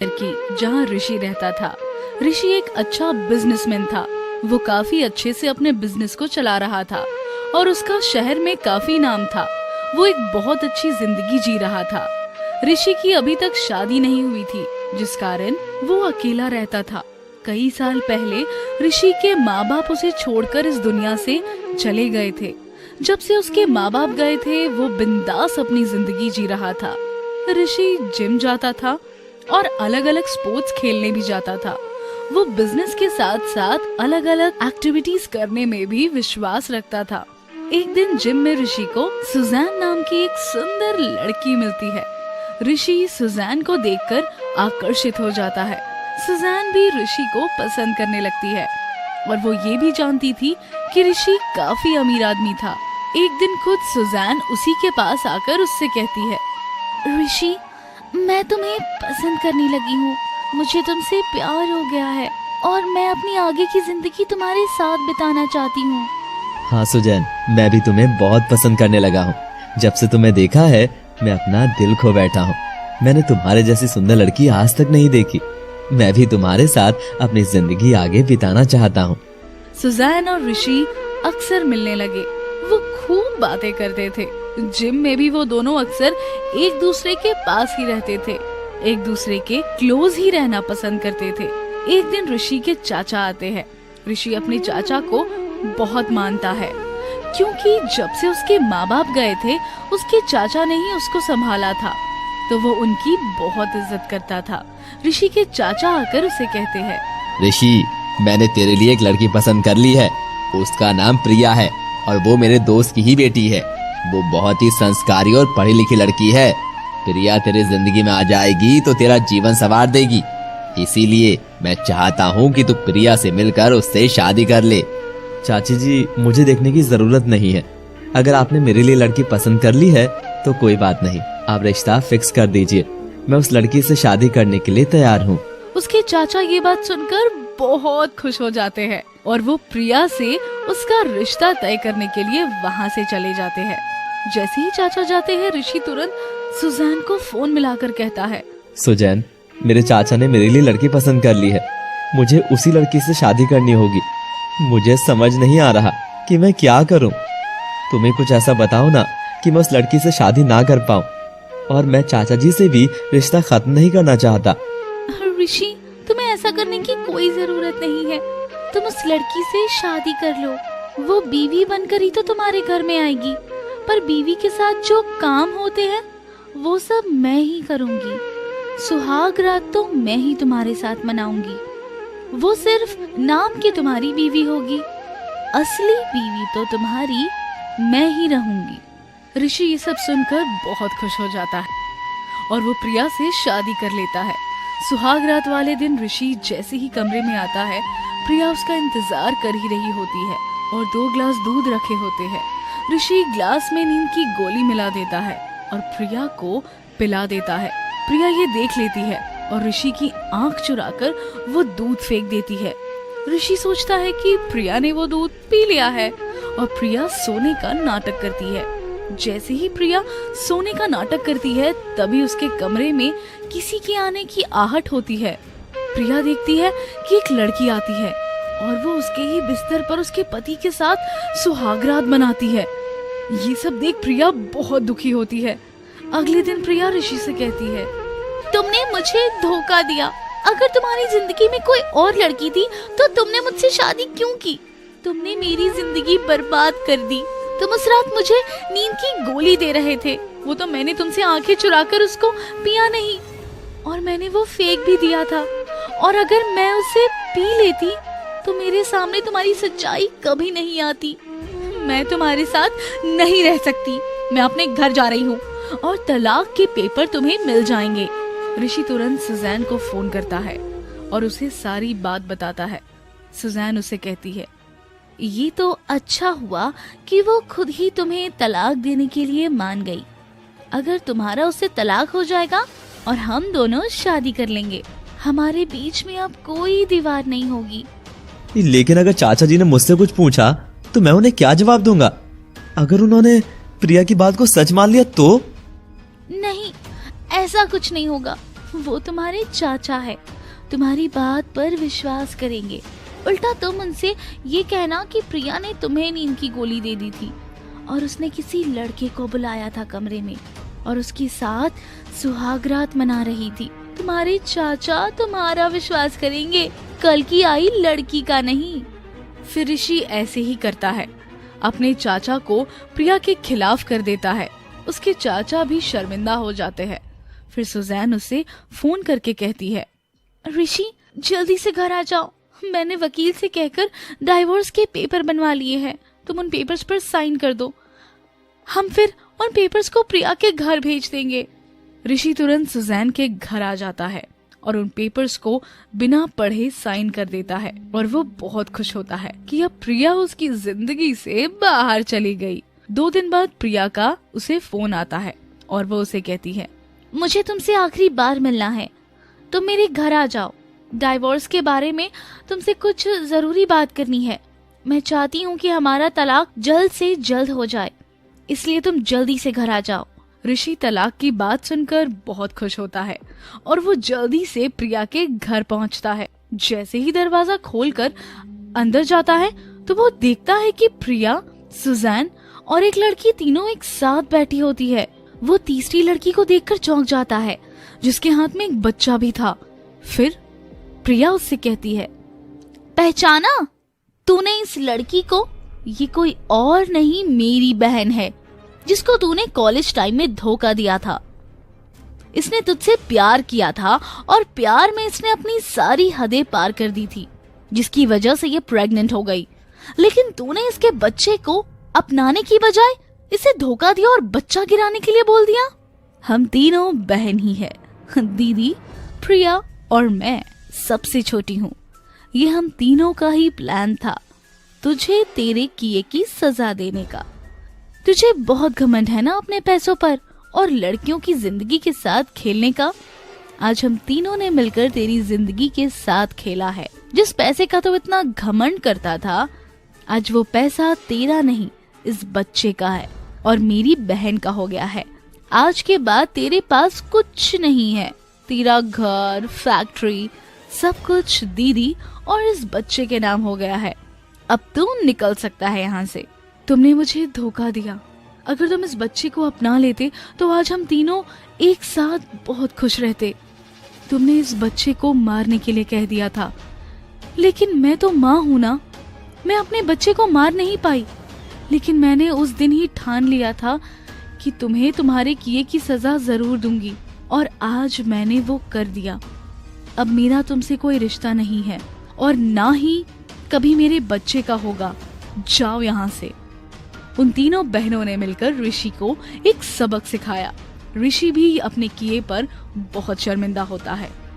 की जहाँ ऋषि रहता था। ऋषि एक अच्छा बिजनेसमैन था। वो काफी अच्छे से अपने बिजनेस को चला रहा था और उसका शहर में काफी नाम था। वो एक बहुत अच्छी जिंदगी जी रहा था। ऋषि की अभी तक शादी नहीं हुई थी, जिस कारण वो अकेला रहता था। कई साल पहले ऋषि के माँ बाप उसे छोड़कर इस दुनिया से चले गए थे। जब से उसके माँ बाप गए थे, वो बिंदास अपनी जिंदगी जी रहा था। ऋषि जिम जाता था और अलग अलग स्पोर्ट्स खेलने भी जाता था। वो बिजनेस के साथ साथ अलग अलग एक्टिविटीज करने में भी विश्वास रखता था। एक दिन जिम में ऋषि को सुजैन नाम की एक सुंदर लड़की मिलती है। ऋषि सुजैन को देखकर आकर्षित हो जाता है। सुजैन भी ऋषि को पसंद करने लगती है और वो ये भी जानती थी कि ऋषि काफी अमीर आदमी था। एक दिन खुद सुजैन उसी के पास आकर उससे कहती है, ऋषि, मैं तुम्हें पसंद करने लगी हूँ। मुझे तुमसे प्यार हो गया है और मैं अपनी आगे की जिंदगी तुम्हारे साथ बिताना चाहती हूँ। हाँ सुजैन, मैं भी तुम्हें बहुत पसंद करने लगा हूँ। जब से तुम्हें देखा है, मैं अपना दिल खो बैठा हूँ। मैंने तुम्हारे जैसी सुंदर लड़की आज तक नहीं देखी। मैं भी तुम्हारे साथ अपनी जिंदगी आगे बिताना चाहता हूँ। सुजैन और ऋषि अक्सर मिलने लगे। वो खूब बातें करते थे। जिम में भी वो दोनों अक्सर एक दूसरे के पास ही रहते थे, एक दूसरे के क्लोज ही रहना पसंद करते थे। एक दिन ऋषि के चाचा आते हैं। ऋषि अपने चाचा को बहुत मानता है, क्योंकि जब से उसके माँ बाप गए थे, उसके चाचा ने ही उसको संभाला था, तो वो उनकी बहुत इज्जत करता था। ऋषि के चाचा आकर उसे कहते हैं, ऋषि, मैंने तेरे लिए एक लड़की पसंद कर ली है। उसका नाम प्रिया है और वो मेरे दोस्त की ही बेटी है। वो बहुत ही संस्कारी और पढ़ी लिखी लड़की है। प्रिया तेरी जिंदगी में आ जाएगी तो तेरा जीवन संवार देगी। इसीलिए मैं चाहता हूँ कि तू प्रिया से मिलकर उससे शादी कर ले। चाची जी, मुझे देखने की जरूरत नहीं है। अगर आपने मेरे लिए लड़की पसंद कर ली है तो कोई बात नहीं, आप रिश्ता फिक्स कर दीजिए। मैं उस लड़की से शादी करने के लिए तैयार हूँ। उसके चाचा ये बात सुनकर बहुत खुश हो जाते हैं और वो प्रिया से उसका रिश्ता तय करने के लिए वहाँ से चले जाते हैं। जैसे ही चाचा जाते हैं, ऋषि तुरंत सुजैन को फोन मिलाकर कहता है, सुजैन, मेरे चाचा ने मेरे लिए लड़की पसंद कर ली है। मुझे उसी लड़की से शादी करनी होगी। मुझे समझ नहीं आ रहा कि मैं क्या करूं। तुम्हें कुछ ऐसा बताओ ना कि मैं उस लड़की से शादी ना कर पाऊं। और मैं चाचा जी से भी रिश्ता खत्म नहीं करना चाहता। ऋषि, तुम्हें ऐसा करने की कोई जरूरत नहीं है। तुम उस लड़की से शादी कर लो। वो बीवी बनकर ही तो तुम्हारे घर में आएगी, पर बीवी के साथ जो काम होते हैं वो सब मैं ही करूंगी। सुहाग रात तो मैं ही तुम्हारे साथ मनाऊंगी। वो सिर्फ नाम की तुम्हारी बीवी होगी, असली बीवी तो तुम्हारी मैं ही रहूंगी। ऋषि ये सब सुनकर बहुत खुश हो जाता है और वो प्रिया से शादी कर लेता है। सुहाग रात वाले दिन ऋषि जैसे ही कमरे में आता है, प्रिया उसका इंतजार कर ही रही होती है और 2 ग्लास दूध रखे होते हैं। ऋषि ग्लास में नींद की गोली मिला देता है और प्रिया को पिला देता है। प्रिया ये देख लेती है और ऋषि की आंख चुराकर वो दूध फेंक देती है। ऋषि सोचता है कि प्रिया ने वो दूध पी लिया है और प्रिया सोने का नाटक करती है। जैसे ही प्रिया सोने का नाटक करती है, तभी उसके कमरे में किसी के आने की आहट होती है। प्रिया देखती है कि एक लड़की आती है और वो उसके ही बिस्तर पर उसके पति के साथ सुहागरात मनाती है। ये सब देख प्रिया बहुत दुखी होती है। अगले दिन प्रिया ऋषि से कहती है, तुमने मुझे धोखा दिया। अगर तुम्हारी जिंदगी में कोई और लड़की थी तो तुमने मुझसे शादी क्यों की? तुमने मेरी जिंदगी बर्बाद कर दी। तुम उस रात मुझे नींद की गोली दे रहे थे, वो तो मैंने तुमसे आंखें चुराकर उसको पिया नहीं, और मैंने वो फेंक भी दिया था। और अगर मैं उसे पी लेती तो मेरे सामने तुम्हारी सच्चाई कभी नहीं आती। मैं तुम्हारे साथ नहीं रह सकती। मैं अपने घर जा रही हूँ और तलाक के पेपर तुम्हें मिल जाएंगे। ऋषि तुरंत सुजैन को फोन करता है और उसे सारी बात बताता है। सुजैन उसे कहती है, ये तो अच्छा हुआ कि वो खुद ही तुम्हें तलाक देने के लिए मान गई। अगर तुम्हारा उससे तलाक हो जाएगा और हम दोनों शादी कर लेंगे, हमारे बीच में अब कोई दीवार नहीं होगी। लेकिन अगर चाचा जी ने मुझसे कुछ पूछा तो मैं उन्हें क्या जवाब दूंगा? अगर उन्होंने प्रिया की बात को सच मान लिया तो? नहीं, ऐसा कुछ नहीं होगा। वो तुम्हारे चाचा है, तुम्हारी बात पर विश्वास करेंगे। उल्टा तुम उनसे ये कहना कि प्रिया ने तुम्हें नींद की गोली दे दी थी और उसने किसी लड़के को बुलाया था कमरे में और उसके साथ सुहागरात मना रही थी। तुम्हारे चाचा तुम्हारा विश्वास करेंगे, कल की आई लड़की का नहीं। फिर ऋषि ऐसे ही करता है, अपने चाचा को प्रिया के खिलाफ कर देता है। उसके चाचा भी शर्मिंदा हो जाते हैं। फिर सुजैन उसे फोन करके कहती है, ऋषि जल्दी से घर आ जाओ, मैंने वकील से कहकर डाइवोर्स के पेपर बनवा लिए हैं, तुम उन पेपर्स पर साइन कर दो, हम फिर उन पेपर्स को प्रिया के घर भेज देंगे। ऋषि तुरंत सुजैन के घर आ जाता है और उन पेपर्स को बिना पढ़े साइन कर देता है और वो बहुत खुश होता है कि अब प्रिया उसकी जिंदगी से बाहर चली गई। 2 दिन बाद प्रिया का उसे फोन आता है और वो उसे कहती है, मुझे तुमसे आखिरी बार मिलना है, तुम मेरे घर आ जाओ, डाइवोर्स के बारे में तुमसे कुछ जरूरी बात करनी है। मैं चाहती हूँ कि हमारा तलाक जल्द से जल्द हो जाए, इसलिए तुम जल्दी से घर आ जाओ। ऋषि तलाक की बात सुनकर बहुत खुश होता है और वो जल्दी से प्रिया के घर पहुंचता है। जैसे ही दरवाजा खोलकर अंदर जाता है तो वो देखता है कि प्रिया, सुजैन और एक लड़की तीनों एक साथ बैठी होती है। वो तीसरी लड़की को देखकर चौंक जाता है जिसके हाथ में एक बच्चा भी था। फिर प्रिया उससे कहती है, पहचाना तूने इस लड़की को? ये कोई और नहीं, मेरी बहन है जिसको तूने कॉलेज टाइम में धोखा दिया था। इसने तुझसे प्यार किया था और प्यार में इसने अपनी सारी हदें पार कर दी थी, जिसकी वजह से ये प्रेग्नेंट हो गई। लेकिन तूने इसके बच्चे को अपनाने की बजाय इसे धोखा दिया और बच्चा गिराने के लिए बोल दिया। हम तीनों बहन ही है, दीदी, प्रिया और मैं सबसे छोटी हूँ। ये हम तीनों का ही प्लान था, तुझे तेरे किए की सजा देने का। तुझे बहुत घमंड है ना अपने पैसों पर और लड़कियों की जिंदगी के साथ खेलने का। आज हम तीनों ने मिलकर तेरी जिंदगी के साथ खेला है। जिस पैसे का तो इतना घमंड करता था, आज वो पैसा तेरा नहीं, इस बच्चे का है और मेरी बहन का हो गया है। आज के बाद तेरे पास कुछ नहीं है, तेरा घर, फैक्ट्री, सब कुछ दीदी और इस बच्चे के नाम हो गया है। अब तू निकल सकता है यहाँ से। तुमने मुझे धोखा दिया। अगर तुम इस बच्चे को अपना लेते तो आज हम तीनों एक साथ बहुत खुश रहते। तुमने इस बच्चे को मारने के लिए कह दिया था, लेकिन मैं तो माँ हूं ना, मैं अपने बच्चे को मार नहीं पाई। लेकिन मैंने उस दिन ही ठान लिया था कि तुम्हें तुम्हारे किए की सजा जरूर दूंगी और आज मैंने वो कर दिया। अब मेरा तुमसे कोई रिश्ता नहीं है और ना ही कभी मेरे बच्चे का होगा। जाओ यहाँ से। उन तीनों बहनों ने मिलकर ऋषि को एक सबक सिखाया। ऋषि भी अपने किए पर बहुत शर्मिंदा होता है।